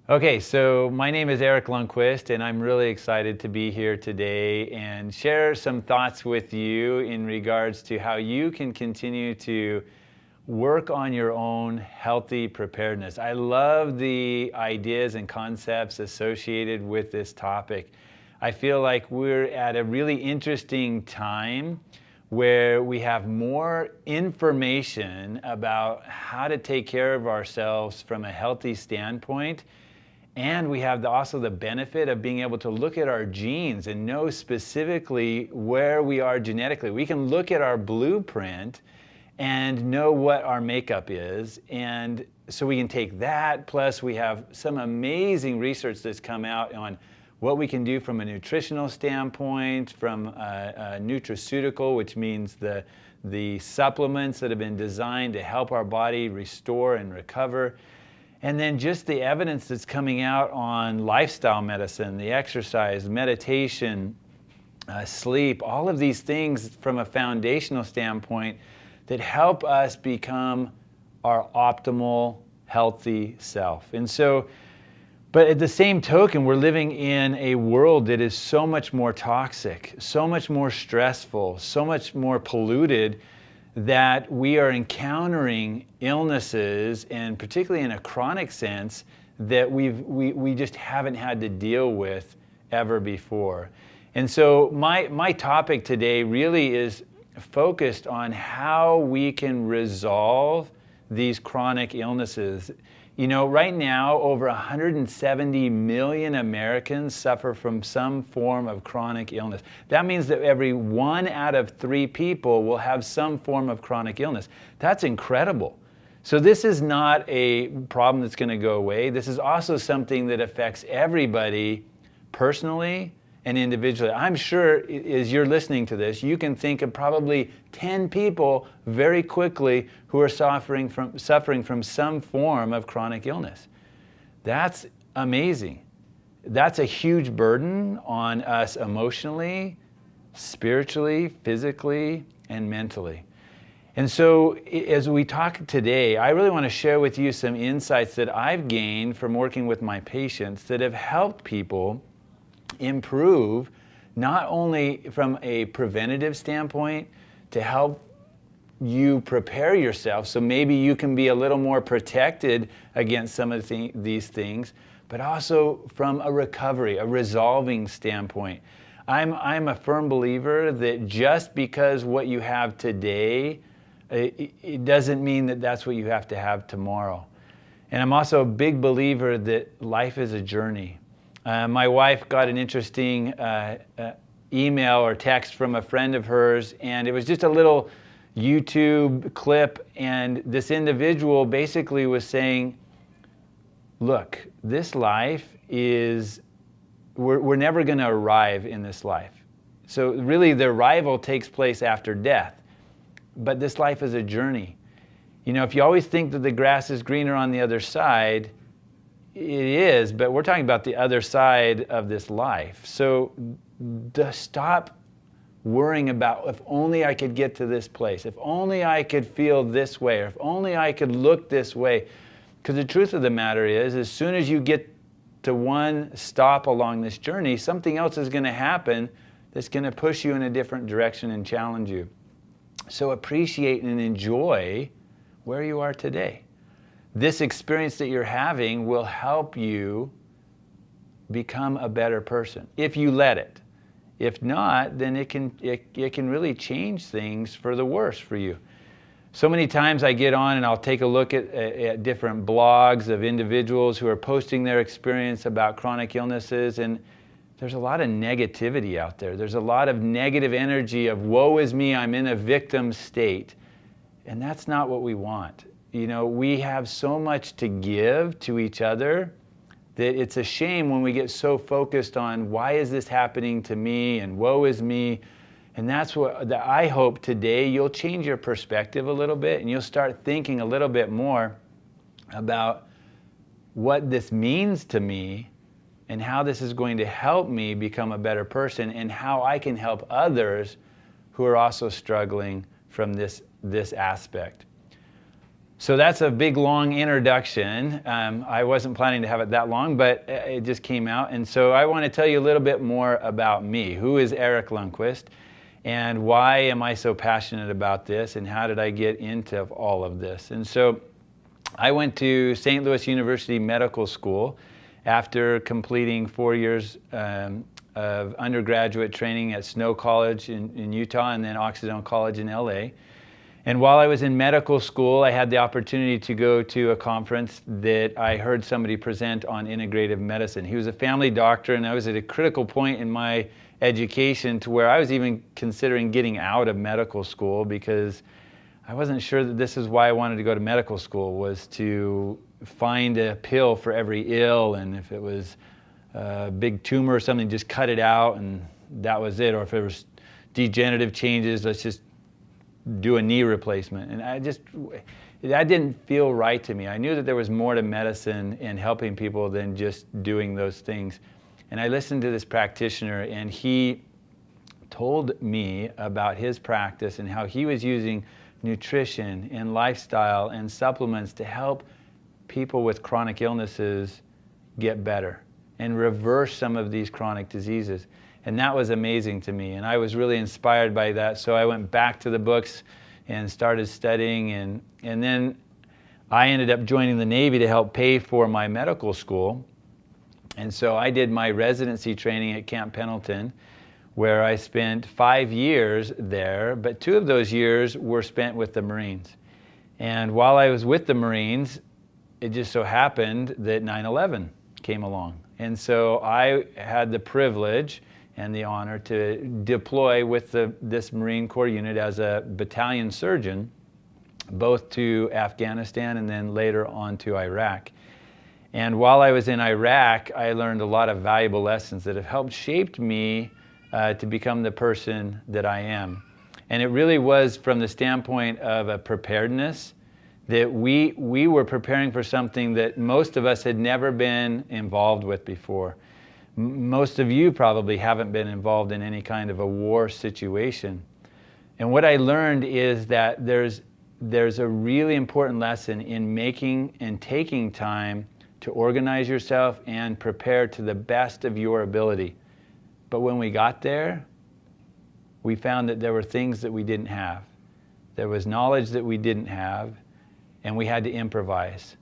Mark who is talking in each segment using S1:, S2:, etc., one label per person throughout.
S1: Okay, so my name is Erik Lundquist, and I'm really excited to be here today and share some thoughts with you in regards to how you can continue to work on your own healthy preparedness. I love the ideas and concepts associated with this topic. I feel like we're at a really interesting time where we have more information about how to take care of ourselves from a healthy standpoint. And we have also the benefit of being able to look at our genes and know specifically where we are genetically. We can look at our blueprint and know what our makeup is. And so we can take that, plus we have some amazing research that's come out on what we can do from a nutritional standpoint, from a nutraceutical, which means the supplements that have been designed to help our body restore and recover. And then just the evidence that's coming out on lifestyle medicine, the exercise, meditation, sleep, all of these things from a foundational standpoint that help us become our optimal, healthy self. And so, but at the same token, we're living in a world that is so much more toxic, so much more stressful, so much more polluted, that we are encountering illnesses, and particularly in a chronic sense, that we just haven't had to deal with ever before. And so my topic today really is focused on how we can resolve these chronic illnesses. You know, right now, over 170 million Americans suffer from some form of chronic illness. That means that every 1 out of 3 people will have some form of chronic illness. That's incredible. So this is not a problem that's going to go away. This is also something that affects everybody personally and individually. I'm sure as you're listening to this, you can think of probably 10 people very quickly who are suffering from some form of chronic illness. That's amazing. That's a huge burden on us emotionally, spiritually, physically, and mentally. And so as we talk today, I really want to share with you some insights that I've gained from working with my patients that have helped people improve, not only from a preventative standpoint to help you prepare yourself so maybe you can be a little more protected against some of these things, but also from a recovery, a resolving standpoint. I'm a firm believer that just because what you have today, it doesn't mean that that's what you have to have tomorrow. And I'm also a big believer that life is a journey. My wife got an interesting email or text from a friend of hers, and it was just a little YouTube clip, and this individual basically was saying, look, this life is, we're never going to arrive in this life. So really the arrival takes place after death, but this life is a journey. You know, if you always think that the grass is greener on the other side, it is, but we're talking about the other side of this life. So stop worrying about, if only I could get to this place, if only I could feel this way, or if only I could look this way. Because the truth of the matter is, as soon as you get to one stop along this journey, something else is going to happen that's going to push you in a different direction and challenge you. So appreciate and enjoy where you are today. This experience that you're having will help you become a better person, if you let it. If not, then it can really change things for the worse for you. So many times I get on and I'll take a look at different blogs of individuals who are posting their experience about chronic illnesses, and there's a lot of negativity out there. There's a lot of negative energy of woe is me, I'm in a victim state. And that's not what we want. You know, we have so much to give to each other that it's a shame when we get so focused on why is this happening to me and woe is me. And that's what I hope today you'll change your perspective a little bit and you'll start thinking a little bit more about what this means to me and how this is going to help me become a better person and how I can help others who are also struggling from this aspect. So that's a big, long introduction. I wasn't planning to have it that long, but it just came out. And so I want to tell you a little bit more about me. Who is Erik Lundquist? And why am I so passionate about this? And how did I get into all of this? And so I went to St. Louis University Medical School after completing 4 years of undergraduate training at Snow College in Utah and then Occidental College in LA. And while I was in medical school, I had the opportunity to go to a conference that I heard somebody present on integrative medicine. He was a family doctor, and I was at a critical point in my education to where I was even considering getting out of medical school because I wasn't sure that this is why I wanted to go to medical school, was to find a pill for every ill, and if it was a big tumor or something, just cut it out and that was it. Or if there was degenerative changes, let's just do a knee replacement. And that didn't feel right to me. I knew that there was more to medicine and helping people than just doing those things. And I listened to this practitioner, and he told me about his practice and how he was using nutrition and lifestyle and supplements to help people with chronic illnesses get better and reverse some of these chronic diseases. And that was amazing to me, and I was really inspired by that. So I went back to the books and started studying, and then I ended up joining the Navy to help pay for my medical school. And so I did my residency training at Camp Pendleton, where I spent 5 years there, but 2 of those years were spent with the Marines. And while I was with the Marines, it just so happened that 9/11 came along. And so I had the privilege and the honor to deploy with this Marine Corps unit as a battalion surgeon, both to Afghanistan and then later on to Iraq. And while I was in Iraq, I learned a lot of valuable lessons that have helped shape me to become the person that I am. And it really was from the standpoint of a preparedness, that we were preparing for something that most of us had never been involved with before. Most of you probably haven't been involved in any kind of a war situation. And what I learned is that there's a really important lesson in making and taking time to organize yourself and prepare to the best of your ability. But when we got there, we found that there were things that we didn't have. There was knowledge that we didn't have, and we had to improvise.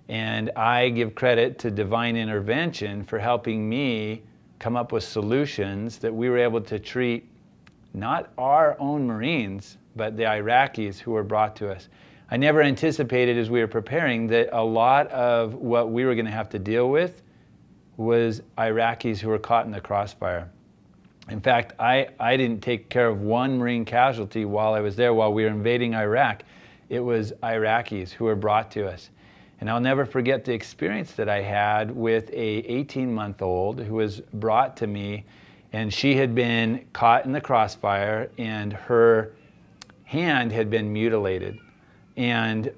S1: And I give credit to divine intervention for helping me come up with solutions that we were able to treat not our own Marines, but the Iraqis who were brought to us. I never anticipated as we were preparing that a lot of what we were going to have to deal with was Iraqis who were caught in the crossfire. In fact, I didn't take care of one Marine casualty while I was there, while we were invading Iraq. It was Iraqis who were brought to us. And I'll never forget the experience that I had with a 18-month-old who was brought to me, and she had been caught in the crossfire and her hand had been mutilated. And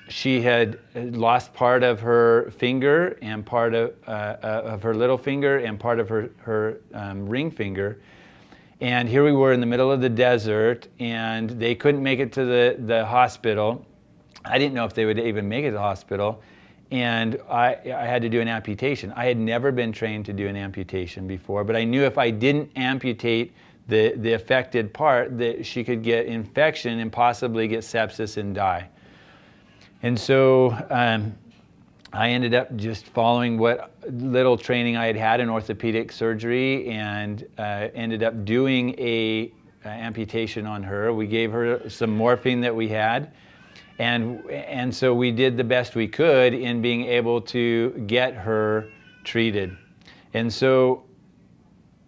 S1: she had lost part of her finger and part of her little finger and part of her ring finger. And here we were in the middle of the desert, and they couldn't make it to the hospital. I didn't know if they would even make it to the hospital, and I had to do an amputation. I had never been trained to do an amputation before, but I knew if I didn't amputate the affected part, that she could get infection and possibly get sepsis and die. And so I ended up just following what little training I had had in orthopedic surgery, and ended up doing a amputation on her. We gave her some morphine that we had. And so we did the best we could in being able to get her treated. And so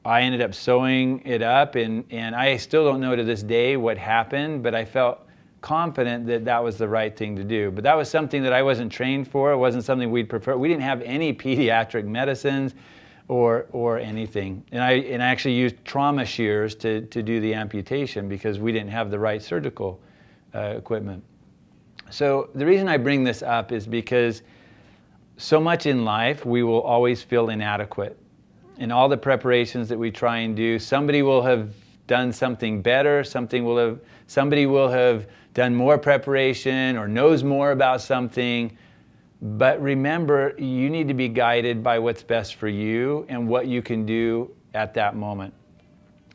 S1: I ended up sewing it up, and I still don't know to this day what happened, but I felt confident that that was the right thing to do. But that was something that I wasn't trained for. It wasn't something we'd prefer. We didn't have any pediatric medicines or anything. And I actually used trauma shears to do the amputation because we didn't have the right surgical equipment. So the reason I bring this up is because so much in life we will always feel inadequate. In all the preparations that we try and do, somebody will have done something better, somebody will have done more preparation or knows more about something. But remember, you need to be guided by what's best for you and what you can do at that moment.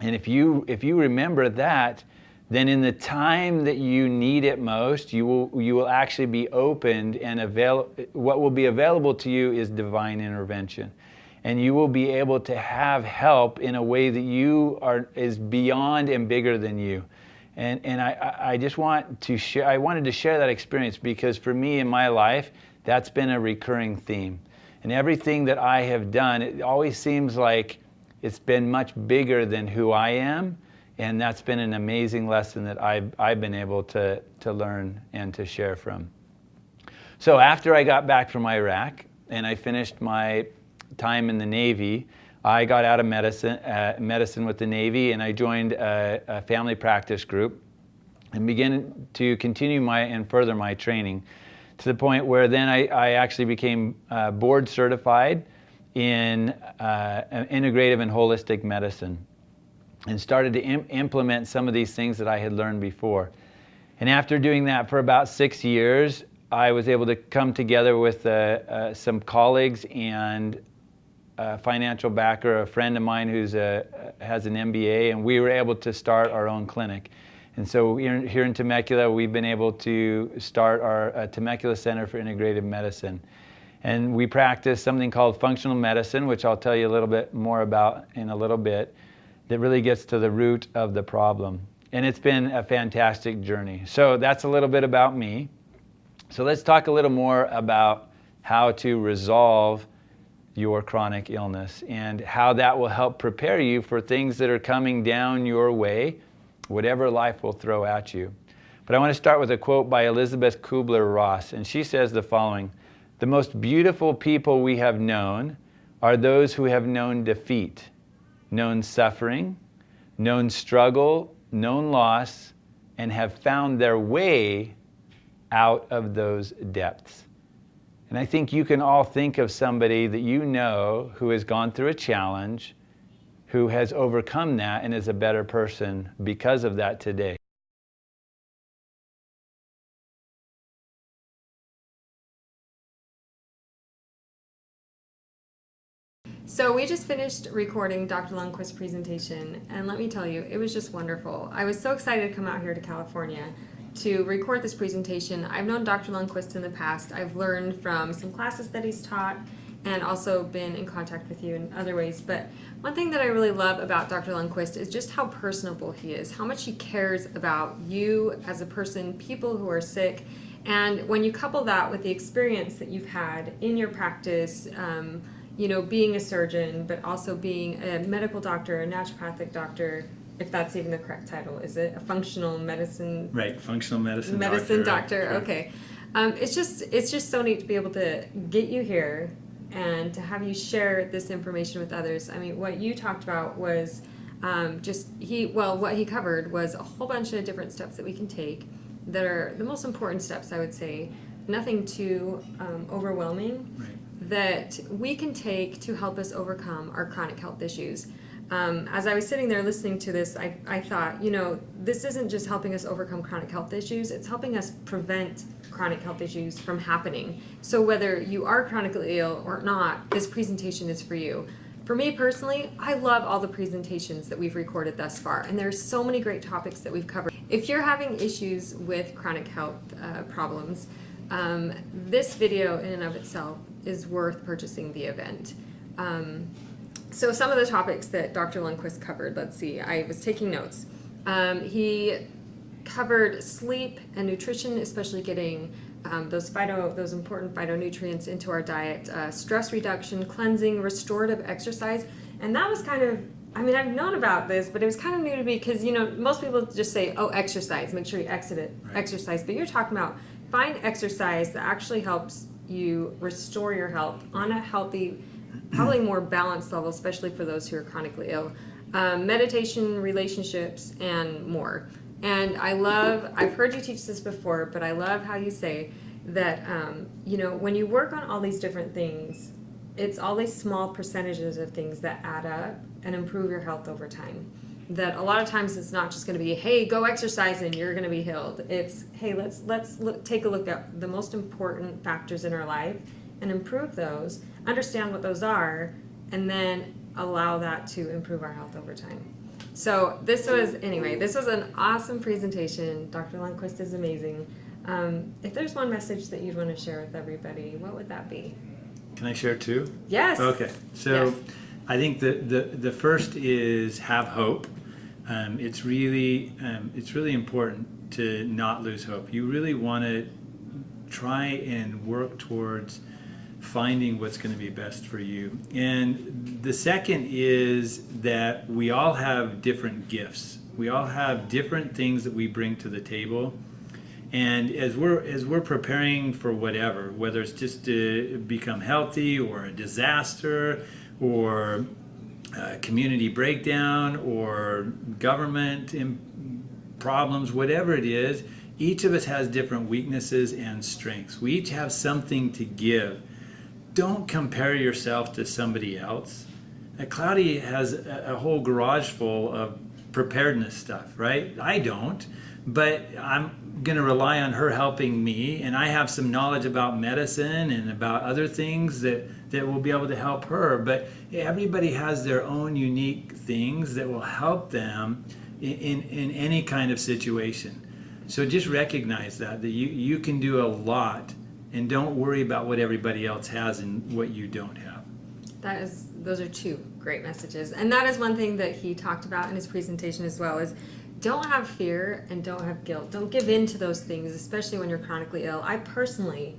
S1: And if you remember that, then in the time that you need it most, you will actually be opened, and what will be available to you is divine intervention. And you will be able to have help in a way that is beyond and bigger than you. And I just want to share, I wanted to share that experience because for me in my life, that's been a recurring theme. And everything that I have done, it always seems like it's been much bigger than who I am. And that's been an amazing lesson that I've been able to learn and to share from. So after I got back from Iraq and I finished my time in the Navy, I got out of medicine with the Navy, and I joined a family practice group and began to continue and further my training to the point where then I actually became board certified in integrative and holistic medicine, and started to implement some of these things that I had learned before. And after doing that for about 6 years, I was able to come together with some colleagues and a financial backer, a friend of mine who has an MBA, and we were able to start our own clinic. And so here in Temecula, we've been able to start our Temecula Center for Integrative Medicine. And we practice something called functional medicine, which I'll tell you a little bit more about in a little bit, that really gets to the root of the problem. And it's been a fantastic journey. So that's a little bit about me. So let's talk a little more about how to resolve your chronic illness and how that will help prepare you for things that are coming down your way, whatever life will throw at you. But I want to start with a quote by Elizabeth Kubler-Ross, and she says the following: "The most beautiful people we have known are those who have known defeat, known suffering, known struggle, known loss, and have found their way out of those depths." And I think you can all think of somebody that you know who has gone through a challenge, who has overcome that and is a better person because of that today.
S2: So we just finished recording Dr. Lundquist's presentation, and let me tell you, it was just wonderful. I was so excited to come out here to California to record this presentation. I've known Dr. Lundquist in the past. I've learned from some classes that he's taught and also been in contact with you in other ways. But one thing that I really love about Dr. Lundquist is just how personable he is, how much he cares about you as a person, people who are sick. And when you couple that with the experience that you've had in your practice, being a surgeon, but also being a medical doctor, a naturopathic doctor, if that's even the correct title, is it a functional medicine?
S1: Right, functional medicine
S2: doctor.
S1: Right.
S2: Okay. It's just so neat to be able to get you here and to have you share this information with others. I mean, what you talked about was what he covered was a whole bunch of different steps that we can take that are the most important steps, I would say. Nothing too overwhelming.
S1: Right.
S2: That we can take to help us overcome our chronic health issues. As I was sitting there listening to this, I thought, this isn't just helping us overcome chronic health issues, it's helping us prevent chronic health issues from happening. So whether you are chronically ill or not, this presentation is for you. For me personally, I love all the presentations that we've recorded thus far, and there's so many great topics that we've covered. If you're having issues with chronic health problems, this video in and of itself is worth purchasing the event. So some of the topics that Dr. Lundquist covered, let's see, I was taking notes. He covered sleep and nutrition, especially getting those important phytonutrients into our diet, stress reduction, cleansing, restorative exercise. And that was kind of, I've known about this, but it was kind of new to me because, most people just say, oh, exercise, make sure you exercise. But you're talking about find exercise that actually helps you restore your health on a healthy, probably more balanced level, especially for those who are chronically ill. Meditation, relationships, and more. And I've heard you teach this before, but I love how you say that, when you work on all these different things, it's all these small percentages of things that add up and improve your health over time. that a lot of times it's not just going to be, hey, go exercise and you're going to be healed. It's, hey, let's take a look at the most important factors in our life and improve those, understand what those are, and then allow that to improve our health over time. So this was an awesome presentation. Dr. Lundquist is amazing. If there's one message that you'd want to share with everybody, what would that be?
S1: Can I share two?
S2: Yes.
S1: Okay. So
S2: Yes.
S1: I think the first is have hope. It's really important to not lose hope. You really want to try and work towards finding what's going to be best for you. And the second is that we all have different gifts. We all have different things that we bring to the table. And as we're preparing for whatever, whether it's just to become healthy or a disaster or community breakdown or government problems, whatever it is, each of us has different weaknesses and strengths. We each have something to give. Don't compare yourself to somebody else. Cloudy has a whole garage full of preparedness stuff, right? I don't, but I'm going to rely on her helping me, and I have some knowledge about medicine and about other things that will be able to help her. But everybody has their own unique things that will help them in any kind of situation. So just recognize that you can do a lot, and don't worry about what everybody else has and what you don't have.
S2: Those are two great messages. And that is one thing that he talked about in his presentation as well, is don't have fear and don't have guilt. Don't give in to those things, especially when you're chronically ill. I personally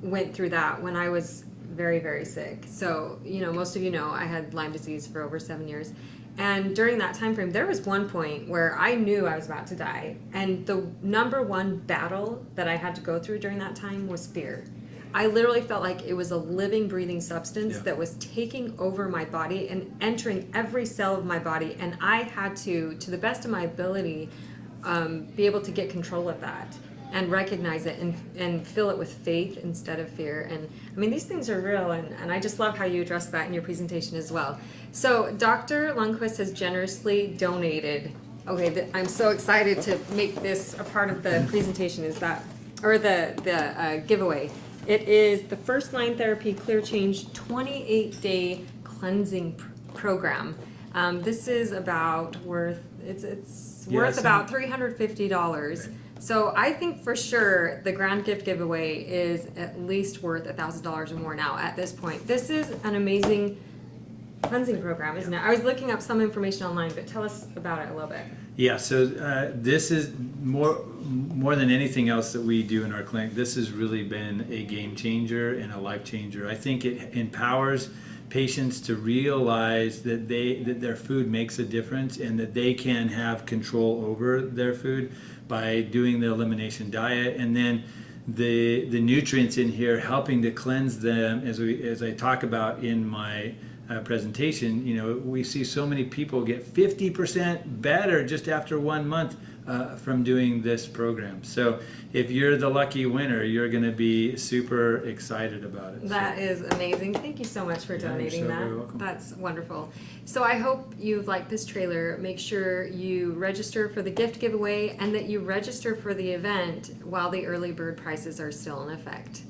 S2: went through that when I was very, very sick. So, most of you know I had Lyme disease for over 7 years. And during that time frame, there was one point where I knew I was about to die. And the number one battle that I had to go through during that time was fear. I literally felt like it was a living, breathing substance that was taking over my body and entering every cell of my body. And I had to the best of my ability, be able to get control of that and recognize it and fill it with faith instead of fear. And I mean, these things are real, and I just love how you addressed that in your presentation as well. So Dr. Lundquist has generously donated. Okay, I'm so excited to make this a part of the presentation. The giveaway. It is the First Line Therapy Clear Change 28-day cleansing program. This is about worth about $350. Right. So I think for sure the grand gift giveaway is at least worth $1,000 or more now at this point. This is an amazing cleansing program, isn't it? I was looking up some information online, but tell us about it a little bit.
S1: Yeah, so this is more than anything else that we do in our clinic. This has really been a game changer and a life changer. I think it empowers patients to realize that their food makes a difference and that they can have control over their food by doing the elimination diet, and then the nutrients in here helping to cleanse them. As I talk about in my presentation, we see so many people get 50% better just after 1 month from doing this program. So if you're the lucky winner, you're going to be super excited about it.
S2: That is amazing. Thank you so much for donating that.
S1: Very welcome.
S2: That's wonderful. So I hope you liked this trailer. Make sure you register for the gift giveaway and that you register for the event while the early bird prices are still in effect.